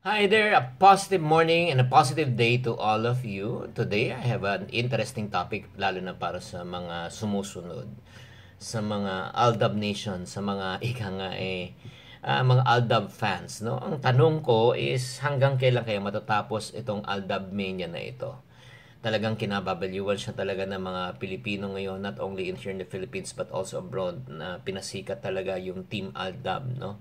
Hi there, a positive morning and a positive day to all of you. Today, I have an interesting topic lalo na para sa mga sumusunod, sa mga Aldab Nation, sa mga mga Aldab fans. No? Ang tanong ko is hanggang kailan kaya matatapos itong Aldab mania na ito? Talagang kinababaliwan siya talaga ng mga Pilipino ngayon, not only in here in the Philippines but also abroad, na pinasikat talaga yung Team Aldab, no?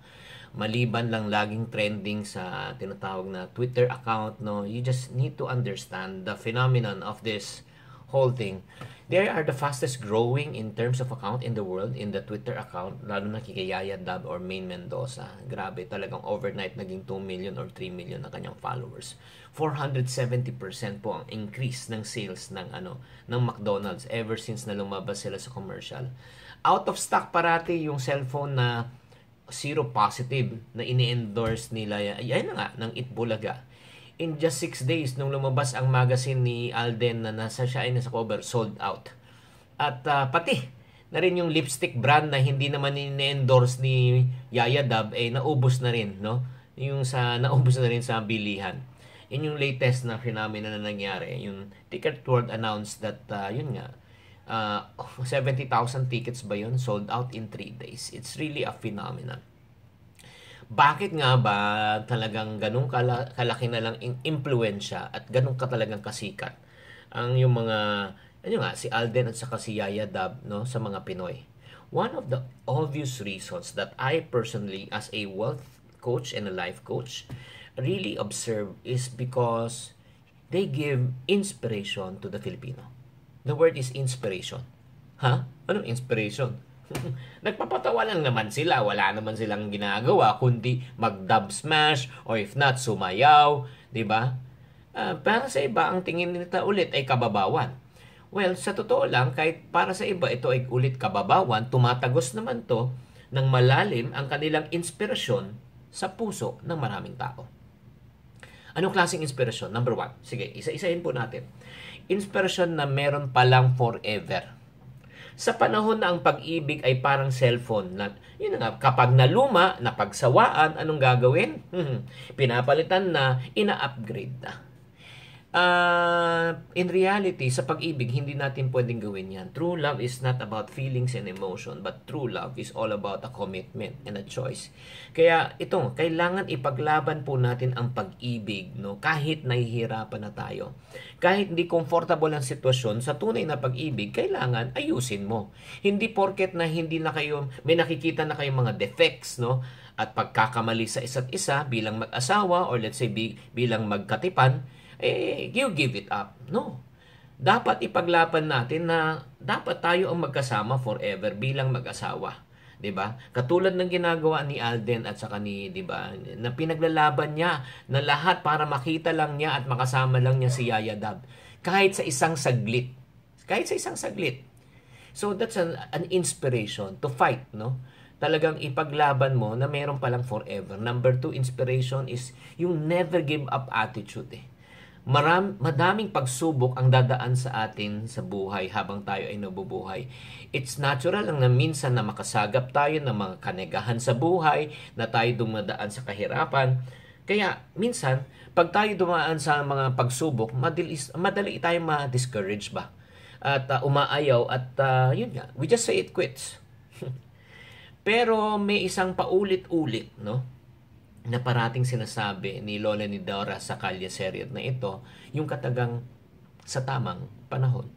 Maliban lang laging trending sa tinatawag na Twitter account, no, you just need to understand the phenomenon of this whole thing. They are the fastest growing in terms of account in the world, in the Twitter account, lalo na kay Yaya Dab or Main Mendoza. Grabe, talagang overnight naging 2 million or 3 million na kanyang followers. 470% po ang increase ng sales ng McDonald's ever since na lumabas sila sa commercial. Out of stock parati yung cellphone na zero positive na ini-endorse nila, yan na nga, ng Itbulaga. In just 6 days, nung lumabas ang magazine ni Alden na nasa siya ay nasa cover, sold out. At pati na rin yung lipstick brand na hindi naman ini-endorse ni Yaya Dab, naubos na rin, no? Naubos na rin sa bilihan. Yun yung latest na phenomena na nangyari. Yung Ticket World announced that, yun nga, 70,000 tickets ba yun? Sold out in 3 days. It's really a phenomenon. Bakit nga ba talagang ganun kalaki na lang impluensya at ganun ka talagang kasikat ang yung mga si Alden at saka si Yaya Dab, no, sa mga Pinoy? One of the obvious reasons that I personally, as a wealth coach and a life coach, really observe is because they give inspiration to the Filipino. The word is inspiration. Ha? Anong inspiration? Nagpapatawa lang naman sila. Wala naman silang ginagawa kundi mag-dub smash or if not, sumayaw. Diba? Para sa iba, ang tingin nila ulit ay kababawan. Well, sa totoo lang, kahit para sa iba ito ay ulit kababawan, tumatagos naman to ng malalim ang kanilang inspirasyon sa puso ng maraming tao. Anong klaseng inspirasyon? Number 1. Sige, isa-isahin po natin. Inspirasyon na meron palang forever. Sa panahon na ang pag-ibig ay parang cellphone na, yun nga, kapag naluma, napagsawaan, anong gagawin? Pinapalitan na, ina-upgrade na. In reality, sa pag-ibig, hindi natin pwedeng gawin yan. True love is not about feelings and emotion, but true love is all about a commitment and a choice. Kaya ito, kailangan ipaglaban po natin ang pag-ibig, no? Kahit nahihirapan na tayo. Kahit hindi comfortable ang sitwasyon, sa tunay na pag-ibig, kailangan ayusin mo. Hindi porket na hindi na kayo, may nakikita na kayong mga defects, no? At pagkakamali sa isa't isa bilang mag-asawa or let's say bilang magkatipan, you give it up. No. Dapat ipaglaban natin na dapat tayo ang magkasama forever bilang mag-asawa. 'Di ba? Katulad ng ginagawa ni Alden at saka ni, 'di ba, na pinaglalaban niya na lahat para makita lang niya at makasama lang niya si Yaya Dab kahit sa isang saglit. Kahit sa isang saglit. So that's an inspiration to fight, no? Talagang ipaglaban mo na meron palang forever. Number 2, inspiration is yung never give up attitude. Madaming pagsubok ang dadaan sa atin sa buhay habang tayo ay nabubuhay. It's natural lang na minsan na makasagap tayo ng mga kanegahan sa buhay, na tayo dumadaan sa kahirapan. Kaya minsan, pag tayo dumaan sa mga pagsubok, madali tayo ma-discourage ba? At umaayaw at yun nga, we just say it quits. Pero may isang paulit-ulit, no, na parating sinasabi ni Lola ni Dora sa Kalye Serial na ito, yung katagang sa tamang panahon.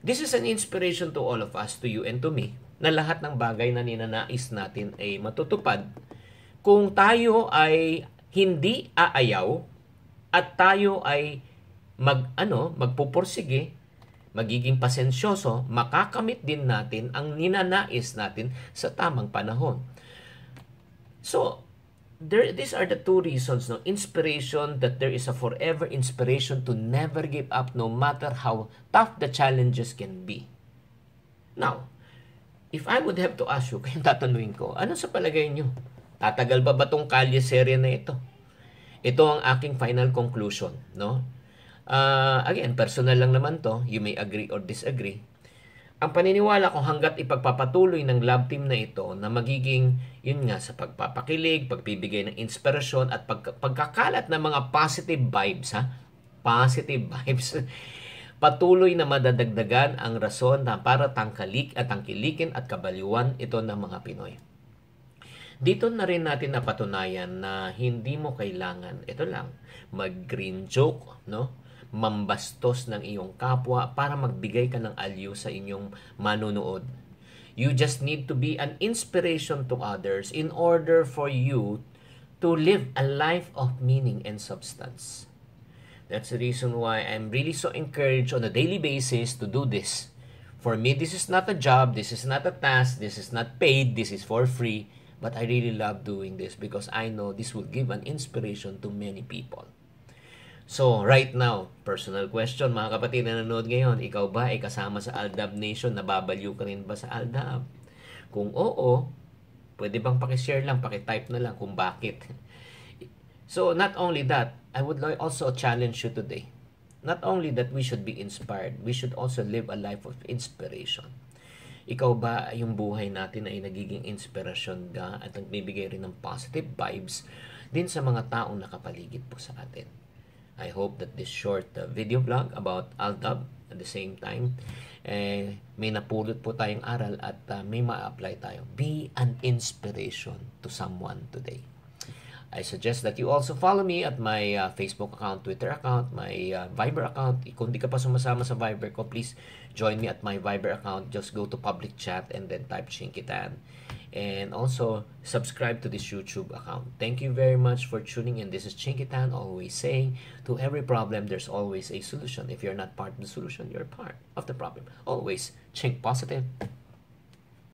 This is an inspiration to all of us, to you and to me, na lahat ng bagay na ninanais natin ay matutupad kung tayo ay hindi aayaw at tayo ay magpupursige, magiging pasensyoso, makakamit din natin ang ninanais natin sa tamang panahon. So, these are the two reasons, no? Inspiration, that there is a forever inspiration to never give up no matter how tough the challenges can be. Now, if I would have to ask you, kaya tatanungin ko, ano sa palagay nyo? Tatagal ba tong Kalye Serye na ito? Ito ang aking final conclusion, no? Again, personal lang naman to. You may agree or disagree. Ang paniniwala ko hanggat ipagpapatuloy ng love team na ito na magiging, yun nga, sa pagpapakilig, pagbibigay ng inspirasyon at pagkakalat ng mga positive vibes, ha? Positive vibes. Patuloy na madadagdagan ang rason na para tangkilikin at kabaliwan ito ng mga Pinoy. Dito na rin natin napatunayan na hindi mo kailangan, ito lang, mag-green joke, no? Mambastos ng iyong kapwa para magbigay ka ng aliw sa inyong manunood. You just need to be an inspiration to others in order for you to live a life of meaning and substance. That's the reason why I'm really so encouraged on a daily basis to do this. For me, this is not a job, this is not a task, this is not paid, this is for free. But I really love doing this because I know this will give an inspiration to many people. So, right now, personal question, mga kapatid na nanonood ngayon, ikaw ba ay kasama sa Aldab Nation? Nababaliw ka rin ba sa Aldab? Kung oo, pwede bang pakishare lang, pakitype na lang kung bakit. So, not only that, I would also challenge you today. Not only that we should be inspired, we should also live a life of inspiration. Ikaw ba, yung buhay natin ay nagiging inspirasyon ka at nagbibigay rin ng positive vibes din sa mga taong nakapaligid po sa atin? I hope that this short video vlog about Aldab at the same time, may napulot po tayong aral at may ma-apply tayo. Be an inspiration to someone today. I suggest that you also follow me at my Facebook account, Twitter account, my Viber account. Kung di ka pa sumasama sa Viber ko, please join me at my Viber account. Just go to public chat and then type Chinkitan. And also, subscribe to this YouTube account. Thank you very much for tuning in. This is Chinkitan, always saying, to every problem, there's always a solution. If you're not part of the solution, you're part of the problem. Always, Chink positive.